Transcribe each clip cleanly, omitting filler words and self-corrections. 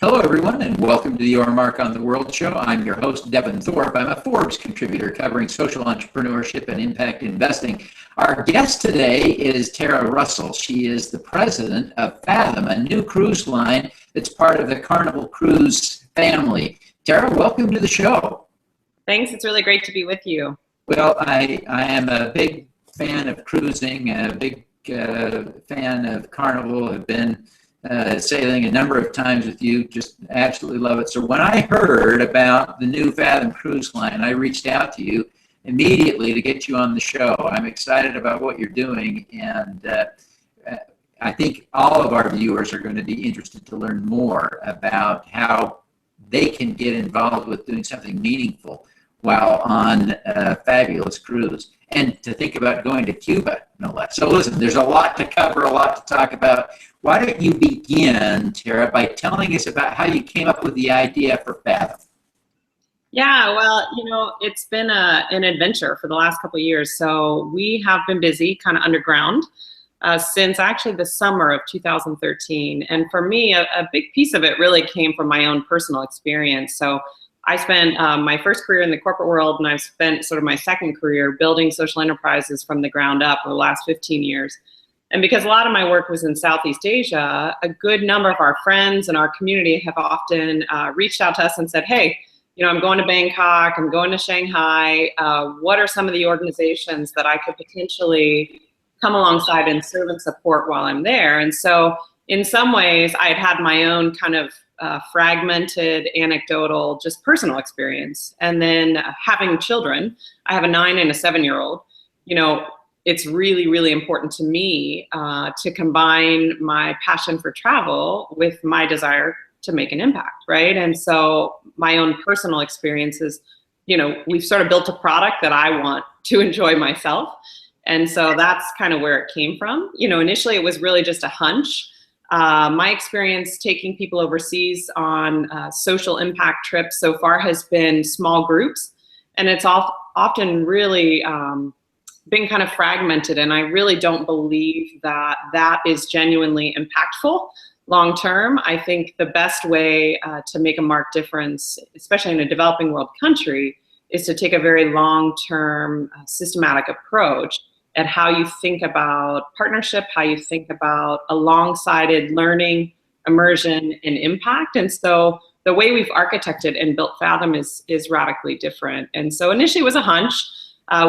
Hello, everyone, and welcome to the Your Mark on the World show. I'm your host, Devin Thorpe. I'm a Forbes contributor covering social entrepreneurship and impact investing. Our guest today is Tara Russell. She is the president of Fathom, a new cruise line that's part of the Carnival Cruise family. Tara, welcome to the show. Thanks. It's really great to be with you. Well, I am a big fan of cruising, a big fan of Carnival. I've been sailing a number of times with you, just absolutely love it. So when I heard about the new Fathom cruise line, I reached out to you immediately to get you on the show. I'm excited about what you're doing, and I think all of our viewers are going to be interested to learn more about how they can get involved with doing something meaningful while on a fabulous cruise, and to think about going to Cuba, no less. So listen, there's a lot to cover, a lot to talk about. Why don't you begin, Tara, by telling us about how you came up with the idea for Fathom? Yeah, well, it's been an adventure for the last couple of years. So we have been busy kind of underground since actually the summer of 2013. And for me, a big piece of it really came from my own personal experience. So I spent my first career in the corporate world, and I've spent sort of my second career building social enterprises from the ground up over the last 15 years. And because a lot of my work was in Southeast Asia, a good number of our friends and our community have often reached out to us and said, hey, I'm going to Bangkok, I'm going to Shanghai. What are some of the organizations that I could potentially come alongside and serve and support while I'm there? And so in some ways, I had my own kind of fragmented, anecdotal, just personal experience. And then having children, I have a 9 and a 7-year-old, it's really, really important to me to combine my passion for travel with my desire to make an impact, right? And so my own personal experiences, we've sort of built a product that I want to enjoy myself. And so that's kind of where it came from. Initially it was really just a hunch. My experience taking people overseas on social impact trips so far has been small groups, and it's often really been kind of fragmented, and I really don't believe that that is genuinely impactful long term. I think the best way to make a marked difference, especially in a developing world country, is to take a very long-term systematic approach at how you think about partnership, how you think about alongside learning, immersion, and impact. And so the way we've architected and built Fathom is radically different. And so initially it was a hunch.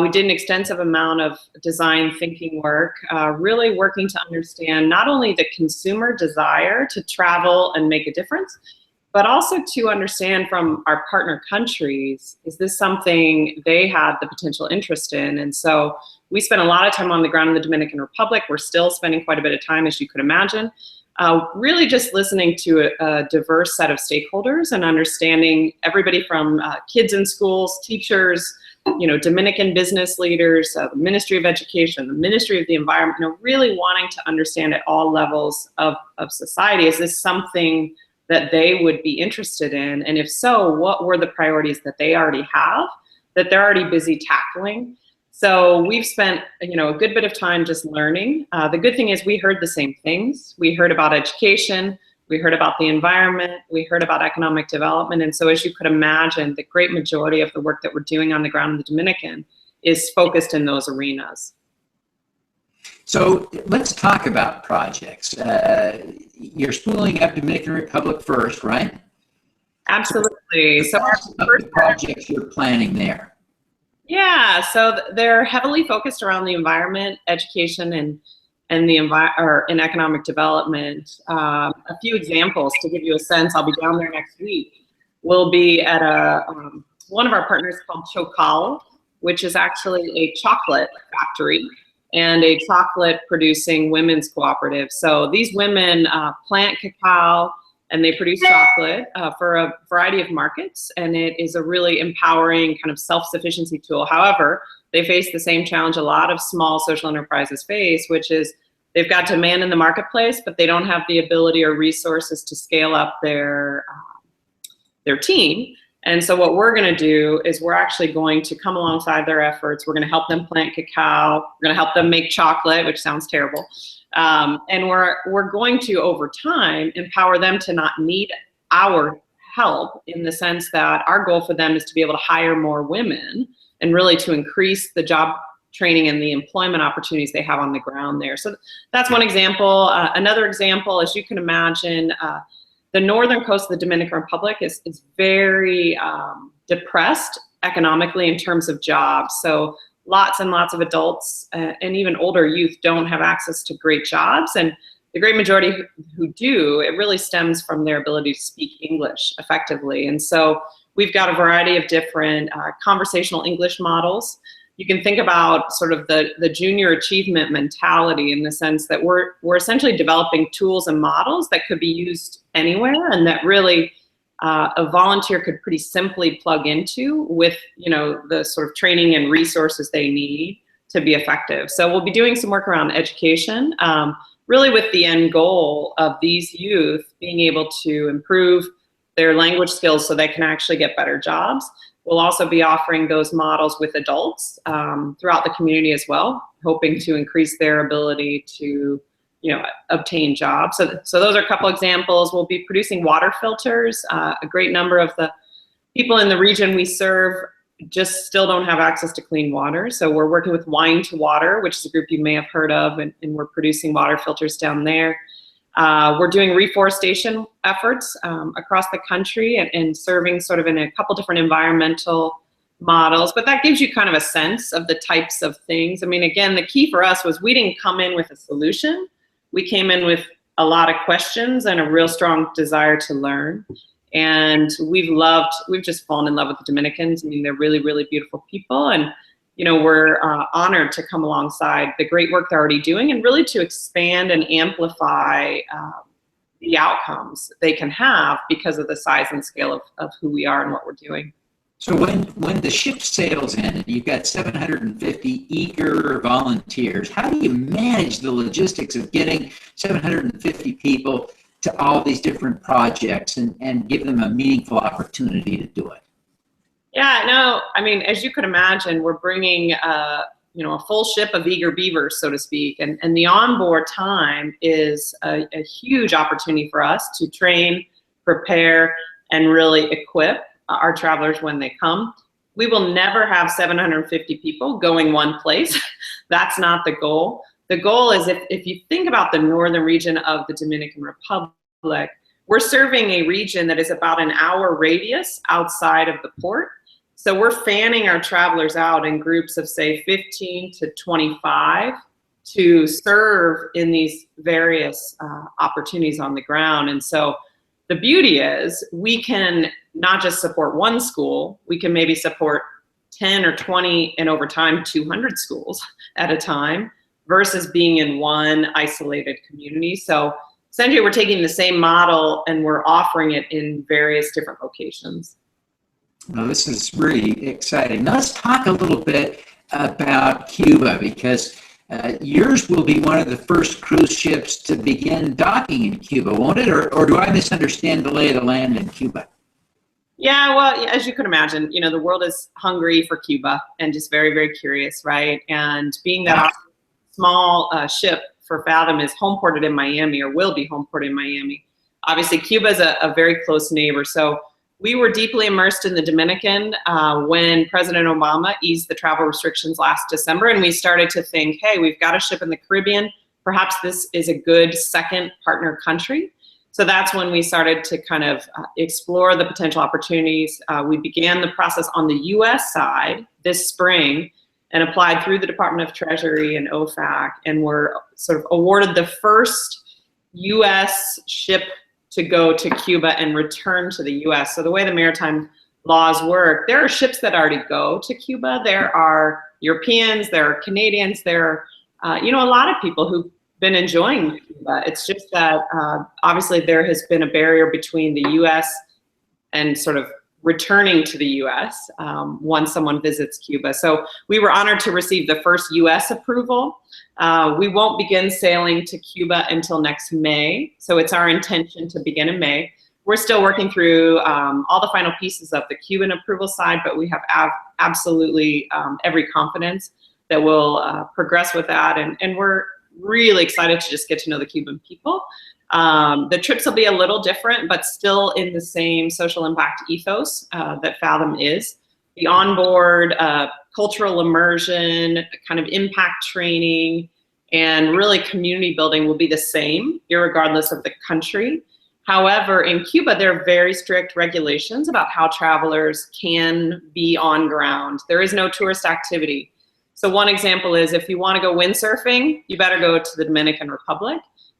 We did an extensive amount of design thinking work, really working to understand not only the consumer desire to travel and make a difference, but also to understand from our partner countries, is this something they had the potential interest in? And so we spent a lot of time on the ground in the Dominican Republic. We're still spending quite a bit of time, as you could imagine, really just listening to a diverse set of stakeholders and understanding everybody from kids in schools, teachers, Dominican business leaders, the Ministry of Education, the Ministry of the Environment, really wanting to understand at all levels of society, is this something that they would be interested in? And if so, what were the priorities that they already have, that they're already busy tackling? So we've spent, a good bit of time just learning. The good thing is we heard the same things. We heard about education, we heard about the environment, we heard about economic development. And so as you could imagine, the great majority of the work that we're doing on the ground in the Dominican is focused in those arenas. So let's talk about projects. You're spooling up Dominican Republic first, right? Absolutely. So our first projects you're planning there. Yeah, so they're heavily focused around the environment, education, and in economic development. A few examples to give you a sense. I'll be down there next week. We'll be at one of our partners called Chocal, which is actually a chocolate factory and a chocolate producing women's cooperative. So these women plant cacao and they produce chocolate for a variety of markets, and it is a really empowering kind of self-sufficiency tool. However, they face the same challenge a lot of small social enterprises face, which is they've got demand in the marketplace, but they don't have the ability or resources to scale up their team. And so what we're going to do is we're actually going to come alongside their efforts. We're going to help them plant cacao. We're going to help them make chocolate, which sounds terrible. And we're going to, over time, empower them to not need our help in the sense that our goal for them is to be able to hire more women and really to increase the job training and the employment opportunities they have on the ground there. So that's one example. Another example, as you can imagine, the northern coast of the Dominican Republic is very depressed economically in terms of jobs. So lots and lots of adults and even older youth don't have access to great jobs. And the great majority who do, it really stems from their ability to speak English effectively. And so we've got a variety of different conversational English models. You can think about sort of the junior achievement mentality in the sense that we're essentially developing tools and models that could be used anywhere, and that really a volunteer could pretty simply plug into with, you know, the sort of training and resources they need to be effective. So we'll be doing some work around education, really with the end goal of these youth being able to improve their language skills so they can actually get better jobs. We'll also be offering those models with adults throughout the community as well, hoping to increase their ability to, you know, obtain jobs. So those are a couple examples. We'll be producing water filters. A great number of the people in the region we serve just still don't have access to clean water. So we're working with Wine to Water, which is a group you may have heard of, and we're producing water filters down there. We're doing reforestation efforts across the country and serving sort of in a couple different environmental models, but that gives you kind of a sense of the types of things. I mean, again, the key for us was we didn't come in with a solution. We came in with a lot of questions and a real strong desire to learn. And we've just fallen in love with the Dominicans. I mean, they're really, really beautiful people. And, you know, we're honored to come alongside the great work they're already doing and really to expand and amplify the outcomes they can have because of the size and scale of who we are and what we're doing. So when the ship sails in and you've got 750 eager volunteers, how do you manage the logistics of getting 750 people to all these different projects and give them a meaningful opportunity to do it? Yeah, no, I mean, as you could imagine, we're bringing you know, a full ship of eager beavers, so to speak, and the onboard time is a huge opportunity for us to train, prepare, and really equip our travelers when they come. We will never have 750 people going one place. That's not the goal. The goal is if you think about the northern region of the Dominican Republic, we're serving a region that is about an hour radius outside of the port. So we're fanning our travelers out in groups of say 15 to 25 to serve in these various opportunities on the ground. And so the beauty is we can not just support one school, we can maybe support 10 or 20 and over time 200 schools at a time versus being in one isolated community. So essentially we're taking the same model and we're offering it in various different locations. Well, this is really exciting. Now let's talk a little bit about Cuba, because yours will be one of the first cruise ships to begin docking in Cuba, won't it? Or do I misunderstand the lay of the land in Cuba? Yeah, well, as you can imagine, you know, the world is hungry for Cuba and just very, very curious, right? And being that small ship for Fathom is home ported in Miami, or will be home ported in Miami. Obviously, Cuba is a very close neighbor. So we were deeply immersed in the Dominican when President Obama eased the travel restrictions last December, and we started to think, hey, we've got a ship in the Caribbean. Perhaps this is a good second partner country. So that's when we started to kind of explore the potential opportunities. We began the process on the US side this spring and applied through the Department of Treasury and OFAC, and were sort of awarded the first US ship to go to Cuba and return to the US. So the way the maritime laws work, there are ships that already go to Cuba. There are Europeans, there are Canadians, there are you know, a lot of people who've been enjoying Cuba. It's just that obviously there has been a barrier between the US and sort of returning to the US once someone visits Cuba. So we were honored to receive the first US approval. We won't begin sailing to Cuba until next May. So it's our intention to begin in May. We're still working through all the final pieces of the Cuban approval side, but we have absolutely every confidence that we'll progress with that. And we're really excited to just get to know the Cuban people. The trips will be a little different, but still in the same social impact ethos that Fathom is. The onboard, cultural immersion, kind of impact training, and really community building will be the same, irregardless of the country. However, in Cuba, there are very strict regulations about how travelers can be on ground. There is no tourist activity. So one example is if you want to go windsurfing, you better go to the Dominican Republic,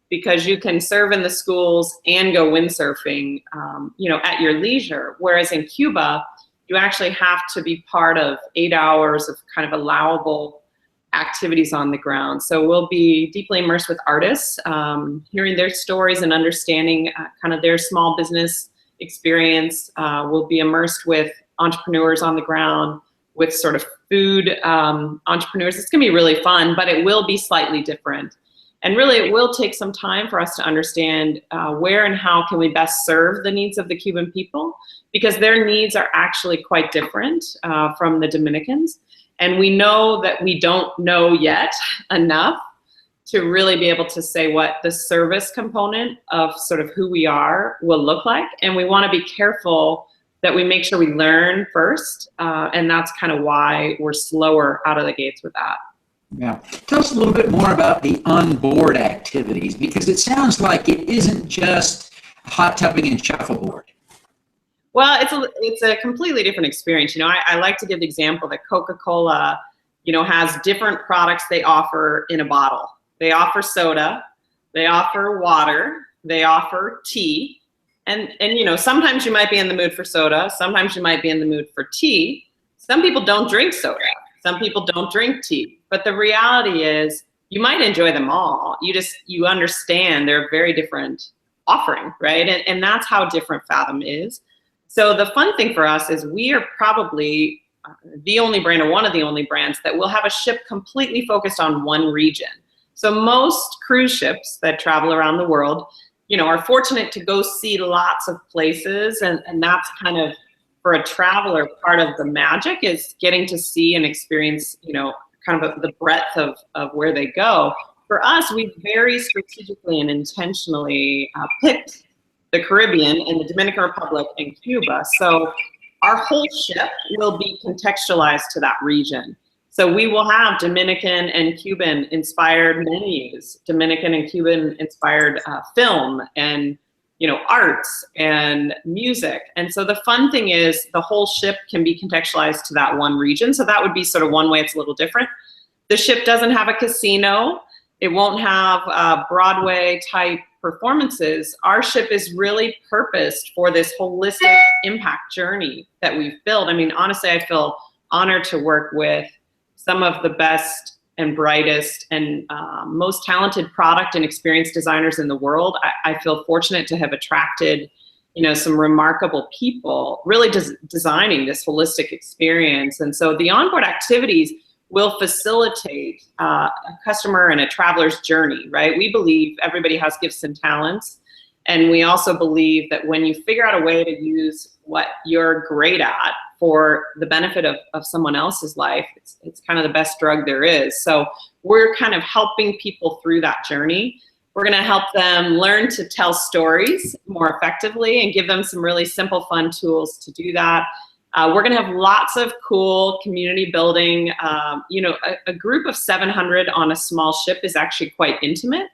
because you can serve in the schools and go windsurfing, at your leisure. Whereas in Cuba, you actually have to be part of 8 hours of kind of allowable activities on the ground. So we'll be deeply immersed with artists, hearing their stories and understanding kind of their small business experience. We'll be immersed with entrepreneurs on the ground, with sort of food entrepreneurs. It's gonna be really fun, but it will be slightly different. And really, it will take some time for us to understand where and how can we best serve the needs of the Cuban people, because their needs are actually quite different from the Dominicans. And we know that we don't know yet enough to really be able to say what the service component of sort of who we are will look like. And we want to be careful that we make sure we learn first. And that's kind of why we're slower out of the gates with that. Yeah. Tell us a little bit more about the onboard activities, because it sounds like it isn't just hot tubbing and shuffleboard. Well, it's a completely different experience. I like to give the example that Coca-Cola, has different products they offer in a bottle. They offer soda, they offer water, they offer tea. And sometimes you might be in the mood for soda, sometimes you might be in the mood for tea. Some people don't drink soda, some people don't drink tea. But the reality is you might enjoy them all. You understand they're very different offering, right? And that's how different Fathom is. So the fun thing for us is we are probably the only brand, or one of the only brands, that will have a ship completely focused on one region. So most cruise ships that travel around the world, are fortunate to go see lots of places. And that's kind of, for a traveler, part of the magic is getting to see and experience, kind of the breadth of where they go. For us, we very strategically and intentionally picked the Caribbean and the Dominican Republic and Cuba. So our whole ship will be contextualized to that region. So we will have Dominican and Cuban inspired menus, Dominican and Cuban inspired film and arts and music. And so the fun thing is the whole ship can be contextualized to that one region. So that would be sort of one way it's a little different. The ship doesn't have a casino. It won't have Broadway type performances. Our ship is really purposed for this holistic impact journey that we've built. I mean, honestly, I feel honored to work with some of the best and brightest and most talented product and experience designers in the world. I feel fortunate to have attracted, some remarkable people really designing this holistic experience. And so the onboard activities will facilitate a customer and a traveler's journey, right? We believe everybody has gifts and talents. And we also believe that when you figure out a way to use what you're great at for the benefit of someone else's life, it's kind of the best drug there is. So we're kind of helping people through that journey. We're gonna help them learn to tell stories more effectively and give them some really simple, fun tools to do that. We're gonna have lots of cool community building. A group of 700 on a small ship is actually quite intimate.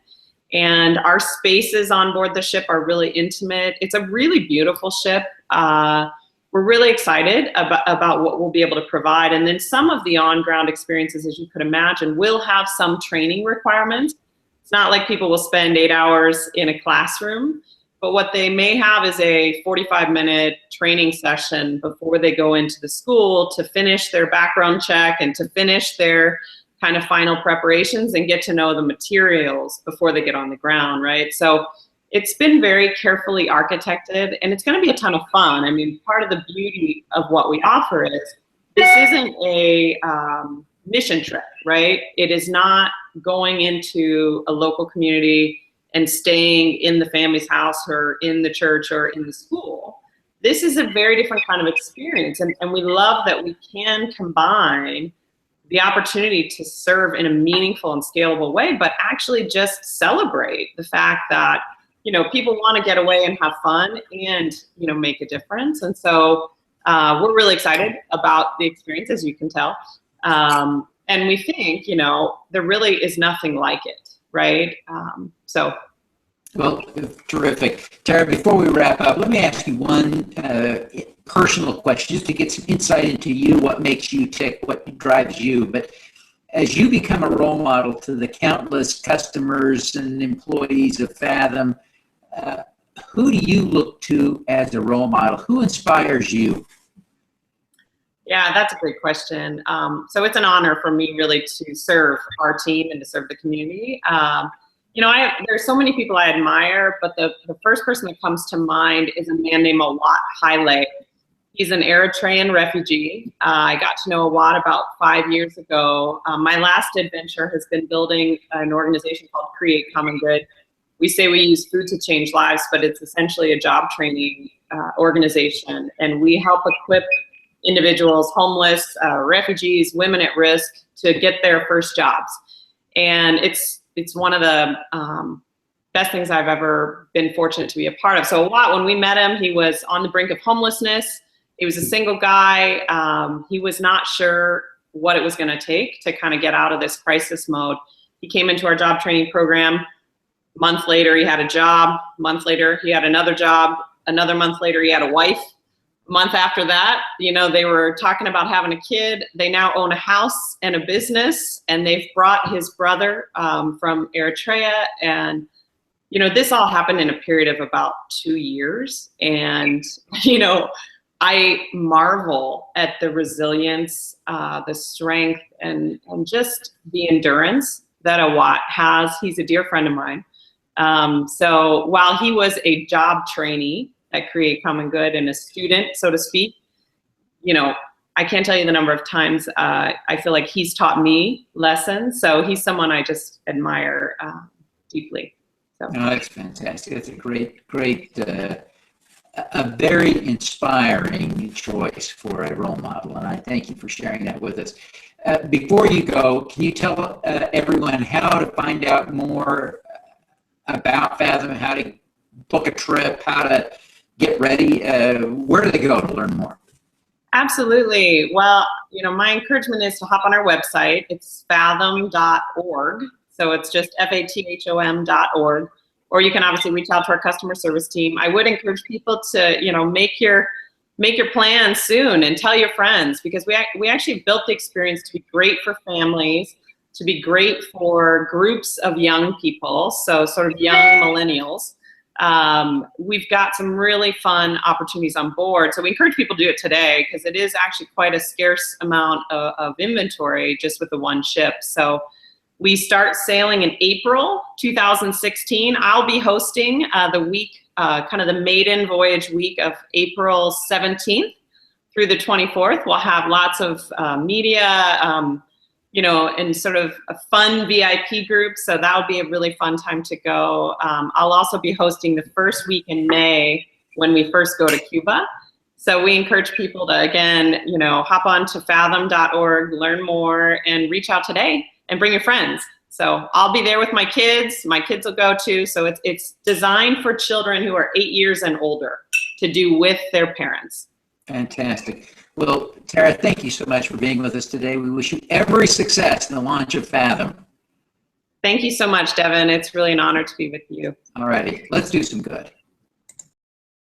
And our spaces on board the ship are really intimate. It's a really beautiful ship. We're really excited about what we'll be able to provide. And then some of the on-ground experiences, as you could imagine, will have some training requirements. It's not like people will spend 8 hours in a classroom, but what they may have is a 45-minute training session before they go into the school to finish their background check and to finish their kind of final preparations and get to know the materials before they get on the ground, right? So it's been very carefully architected, and it's going to be a ton of fun. I mean, part of the beauty of what we offer is this isn't a mission trip, right? It is not going into a local community and staying in the family's house or in the church or in the school. This is a very different kind of experience, and we love that we can combine the opportunity to serve in a meaningful and scalable way, but actually just celebrate the fact that people want to get away and have fun and, make a difference. And so we're really excited about the experience, as you can tell. And we think, there really is nothing like it, right? Well, terrific. Tara, before we wrap up, let me ask you one personal question, just to get some insight into you, what makes you tick, what drives you. But as you become a role model to the countless customers and employees of Fathom, who do you look to as a role model? Who inspires you? Yeah, that's a great question. So it's an honor for me really to serve our team and to serve the community. There's so many people I admire, but the first person that comes to mind is a man named Awad Haile. He's an Eritrean refugee. I got to know Awad about 5 years ago. My last adventure has been building an organization called Create Common Good. We say we use food to change lives, but it's essentially a job training organization. And we help equip individuals, homeless, refugees, women at risk, to get their first jobs. And it's one of the best things I've ever been fortunate to be a part of. So when we met him, he was on the brink of homelessness. He was a single guy. He was not sure what it was going to take to kind of get out of this crisis mode. He came into our job training program. A month later, he had a job. A month later, he had another job. Another month later, he had a wife. A month after that, they were talking about having a kid. They now own a house and a business, and they've brought his brother from Eritrea. And, this all happened in a period of about 2 years. And, I marvel at the resilience, the strength, and just the endurance that Awad has. He's a dear friend of mine. So while he was a job trainee at Create Common Good and a student, so to speak, I can't tell you the number of times I feel like he's taught me lessons. So he's someone I just admire deeply. So. Oh, that's fantastic. That's a great, a very inspiring choice for a role model, and I thank you for sharing that with us. Before you go, can you tell everyone how to find out more about Fathom, how to book a trip, how to get ready? Where do they go to learn more? Absolutely. Well, my encouragement is to hop on our website. It's fathom.org. So it's just fathom.org. Or you can obviously reach out to our customer service team. I would encourage people to, make your plans soon and tell your friends, because we actually built the experience to be great for families, to be great for groups of young people, so sort of young millennials. We've got some really fun opportunities on board. So we encourage people to do it today, because it is actually quite a scarce amount of inventory just with the one ship. So we start sailing in April 2016. I'll be hosting the week, kind of the maiden voyage week of April 17th through the 24th. We'll have lots of media, and sort of a fun VIP group. So that'll be a really fun time to go. I'll also be hosting the first week in May when we first go to Cuba. So we encourage people to, again, hop on to fathom.org, learn more, and reach out today and bring your friends. So I'll be there with my kids. My kids will go too. So it's designed for children who are 8 years and older to do with their parents. Fantastic. Well, Tara, thank you so much for being with us today. We wish you every success in the launch of Fathom. Thank you so much, Devin. It's really an honor to be with you. All righty. Let's do some good.